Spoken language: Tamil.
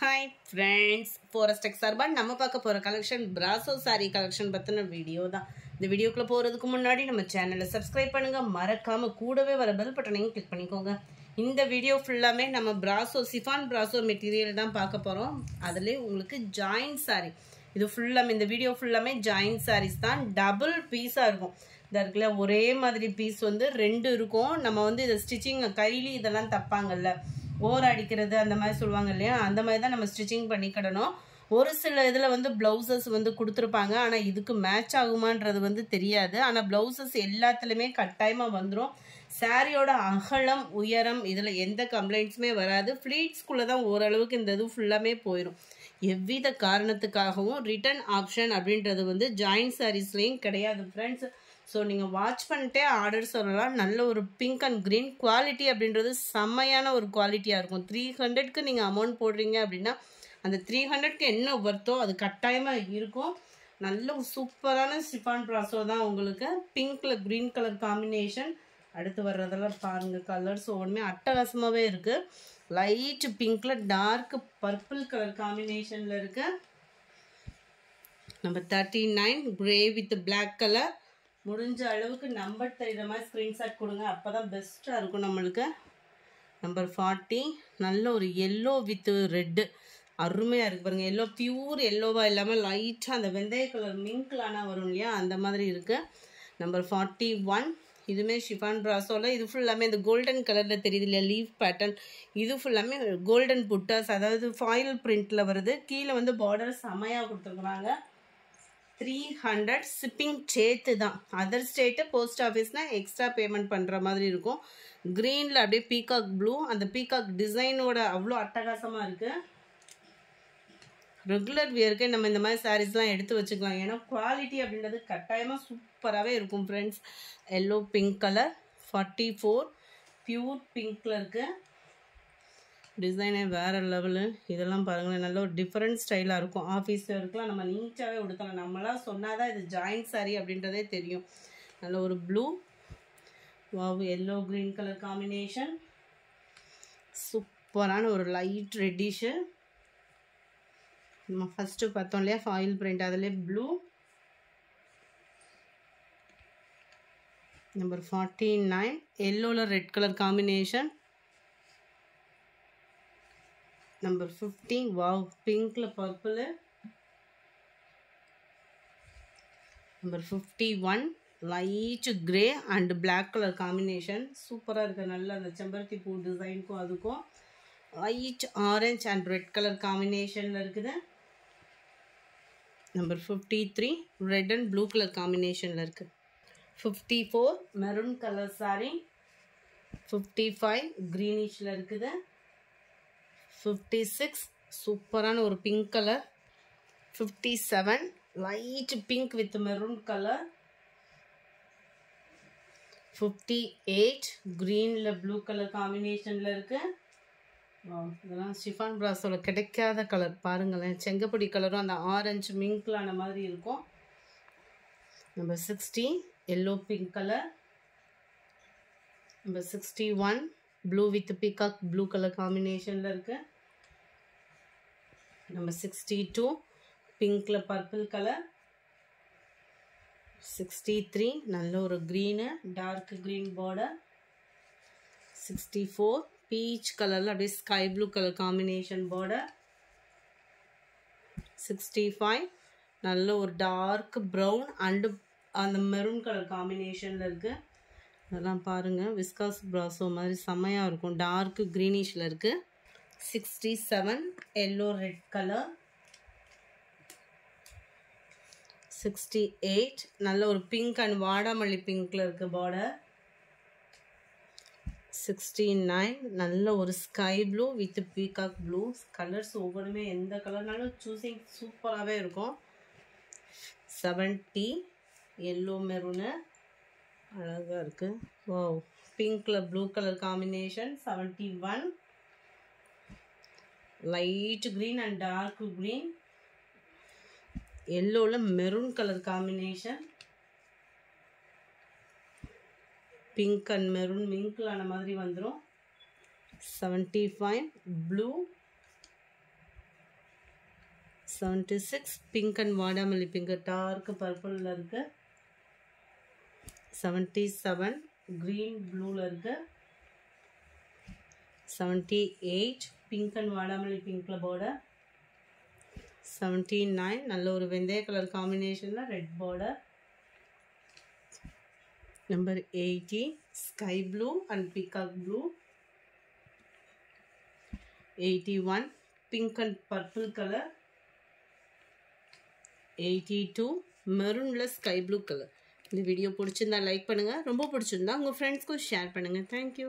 Hi friends, Forest Tech சார்பாக நம்ம பார்க்க போகிற கலெக்ஷன் பிராசோ சாரீ கலெக்ஷன் பற்றின வீடியோ தான். இந்த வீடியோக்குள்ளே போகிறதுக்கு முன்னாடி நம்ம சேனலை சப்ஸ்கிரைப் பண்ணுங்கள், மறக்காமல் கூடவே வர பெல் பட்டனையும் கிளிக் பண்ணிக்கோங்க. இந்த வீடியோ ஃபுல்லாமே நம்ம பிராசோ சிஃபான் பிராசோ மெட்டீரியல் தான் பார்க்க போகிறோம். அதிலே உங்களுக்கு ஜாயின்ட் சாரீ, இது ஃபுல்லாமே இந்த வீடியோ ஃபுல்லாமே ஜாயின்ட் சாரீஸ் தான். டபுள் பீஸாக இருக்கும். இந்த இருக்குல்ல ஒரே மாதிரி பீஸ் வந்து ரெண்டு இருக்கும். நம்ம வந்து இதை ஸ்டிச்சிங் கைலி இதெல்லாம் தப்பாங்கல்ல, ஓர் அடிக்கிறது அந்த மாதிரி சொல்லுவாங்க இல்லையா, அந்த மாதிரி தான் நம்ம ஸ்டிச்சிங் பண்ணிக்கிடணும். ஒரு சில இதில் வந்து ப்ளவுசஸ் வந்து கொடுத்துருப்பாங்க, ஆனால் இதுக்கு மேட்ச் ஆகுமான்றது வந்து தெரியாது. ஆனால் ப்ளவுசஸ் எல்லாத்துலேயுமே கட்டாயமாக வந்துடும். சாரியோட அகலம் உயரம் இதில் எந்த கம்ப்ளைண்ட்ஸுமே வராது. ஃப்ளீட்ஸ்குள்ளே தான் ஓரளவுக்கு இந்த இது ஃபுல்லாமே போயிடும். எவ்வித காரணத்துக்காகவும் ரிட்டர்ன் ஆப்ஷன் அப்படின்றது வந்து ஜாயின்ட் சாரீஸ்லேயும் கிடையாது ஃப்ரெண்ட்ஸ். ஸோ நீங்கள் வாட்ச் பண்ணிட்டே ஆர்டர் சொல்லலாம். நல்ல ஒரு பிங்க் அண்ட் க்ரீன் குவாலிட்டி அப்படின்றது செம்மையான ஒரு குவாலிட்டியாக இருக்கும். 300க்கு நீங்கள் அமௌண்ட் போடுறீங்க அப்படின்னா அந்த 300க்கு என்ன வர்த்தோ அது கட்டாயமாக இருக்கும். நல்ல சூப்பரான சிஃபான் பிராசோ தான். உங்களுக்கு பிங்க்கில் க்ரீன் கலர் காம்பினேஷன். அடுத்து வர்றதெல்லாம் பாருங்கள், கலர்ஸ் ஒவ்வொன்றுமே அட்டகாசமாகவே இருக்குது. லைட் பிங்க்கில் டார்க் பர்பிள் கலர் காம்பினேஷனில் இருக்குது. Number 39 grey with black colour. முடிஞ்ச அளவுக்கு நம்பர் தெரிகிற மாதிரி ஸ்க்ரீன்ஷாட் கொடுங்க, அப்போ தான் பெஸ்ட்டாக இருக்கும் நம்மளுக்கு. நம்பர் 40 நல்ல ஒரு எல்லோ வித் ரெட்டு, அருமையாக இருக்குது பாருங்கள். எல்லோ பியூர் எல்லோவாக இல்லாமல் லைட்டாக அந்த வெந்தய கலர் மிங்க்லானா வரும் இல்லையா, அந்த மாதிரி இருக்குது. நம்பர் 41 இதுவுமே ஷிஃபான் பிராசோவில். இது ஃபுல்லாமே இந்த கோல்டன் கலரில் தெரியுது இல்லையா, லீஃப் பேட்டர்ன். இது ஃபுல்லாமே கோல்டன் புட்டாஸ், அதாவது ஃபாயில் பிரிண்டில் வருது. கீழே வந்து பார்டர் செமையாக கொடுத்துருக்குறாங்க. 300 ஷிப்பிங் சேர்த்து தான். அதர் ஸ்டேட்டு போஸ்ட் ஆஃபீஸ்னால் எக்ஸ்ட்ரா பேமெண்ட் பண்ணுற மாதிரி இருக்கும். க்ரீனில் அப்படியே பீகாக் ப்ளூ, அந்த பீகாக் டிசைனோட அவ்வளோ அட்டகாசமாக இருக்குது. ரெகுலர் வியருக்கு நம்ம இந்த மாதிரி சாரீஸ்லாம் எடுத்து வச்சுக்கலாம். ஏன்னா குவாலிட்டி அப்படின்றது கட்டாயமாக சூப்பராகவே இருக்கும் friends. Yellow pink colour 44 pure பிங்க்கில் இருக்குது. டிசைனே வேறு லெவலு. இதெல்லாம் பாருங்களேன், நல்ல ஒரு டிஃப்ரெண்ட் ஸ்டைலாக இருக்கும். ஆஃபீஸ் ஒர்க்கெலாம் நம்ம நீட்டாகவே உடுத்தலாம். நம்மளாம் சொன்னால் தான் இது ஜாயின்ட் சாரீ அப்படின்றதே தெரியும். நல்ல ஒரு blue, wow, yellow green colour combination. சூப்பரான ஒரு லைட் ரெட்டிஷு. நம்ம ஃபஸ்ட்டு பார்த்தோம் இல்லையா ஃபாயில் பிரிண்ட், அதிலே ப்ளூ. நம்பர் 49 எல்லோவில் red colour combination. Number 50 wow, பிங்க்ல purple. Number 51 light grey and black colour combination. சூப்பராக இருக்குது. நல்ல அந்த செம்பருத்தி பூ டிசைனுக்கும் அதுக்கும் light orange and red colour காம்பினேஷனில் இருக்குது. Number 53 red and blue colour காம்பினேஷனில் இருக்குது. 54 மெரூன் கலர் சாரீ. 55 க்ரீனிஷில் இருக்குது. 56 சூப்பரான ஒரு pink colour. 57 light pink with maroon colour. 58 க்ரீனில் ப்ளூ கலர் காம்பினேஷனில் இருக்குது. இதெல்லாம் ஷிஃபான் பிராஸோவில் கிடைக்காத கலர் பாருங்களேன். செங்கப்பொடி கலரும் அந்த ஆரஞ்சு மிங்க்லான மாதிரி இருக்கும். Number 60 yellow pink colour. Number 61 blue with peacock blue colour காம்பினேஷனில் இருக்குது. நம்பர் 62 பிங்க்கில் பர்பிள் கலர். 63 நல்ல ஒரு green, dark green border. 64 peach கலரில் அப்படியே sky blue colour combination border. 65 நல்ல ஒரு டார்க் ப்ரௌன் அண்டு அந்த மெரூன் கலர் காம்பினேஷனில் இருக்குது. அதெல்லாம் பாருங்கள், விஸ்காஸ் பிராசோ மாதிரி செம்மையாக இருக்கும். டார்க் க்ரீனிஷில் இருக்குது. 67 எல்லோ ரெட் கலர். 68 நல்ல ஒரு பிங்க் அண்ட் வாடாமல்லி பிங்க்கில் இருக்குது பார்டர். 69 நல்ல ஒரு sky blue with peacock blue. Colours ஒவ்வொன்றுமே எந்த கலர்னாலும் சூஸிங் சூப்பராகவே இருக்கும். 70 எல்லோ மெரூனு அழகாக இருக்குது. வாவ், பிங்க்கில் blue colour combination. 71 light green and dark green. எல்லோவில் maroon colour combination. Pink and maroon மிங்க்லான மாதிரி வந்துடும். 75 ப்ளூ 76 பிங்க் அண்ட் வாடாமல்லி பிங்க் டார்க் பர்பிளில் இருக்கு. 77 க்ரீன் ப்ளூவில் இருக்கு. 78 பிங்க் அண்ட் வாடாமல்லி பிங்க்கில் பார்டர். 79 நல்ல ஒரு வெந்தய கலர் காம்பினேஷனில் red border. Number 80 sky blue and peacock blue. 81 pink and purple colour. 82 மெரூனில் ஸ்கை ப்ளூ கலர். இந்த வீடியோ பிடிச்சிருந்தா லைக் பண்ணுங்கள், ரொம்ப பிடிச்சிருந்தா உங்கள் ஃப்ரெண்ட்ஸ்க்கும் ஷேர் பண்ணுங்கள். தேங்க்யூ.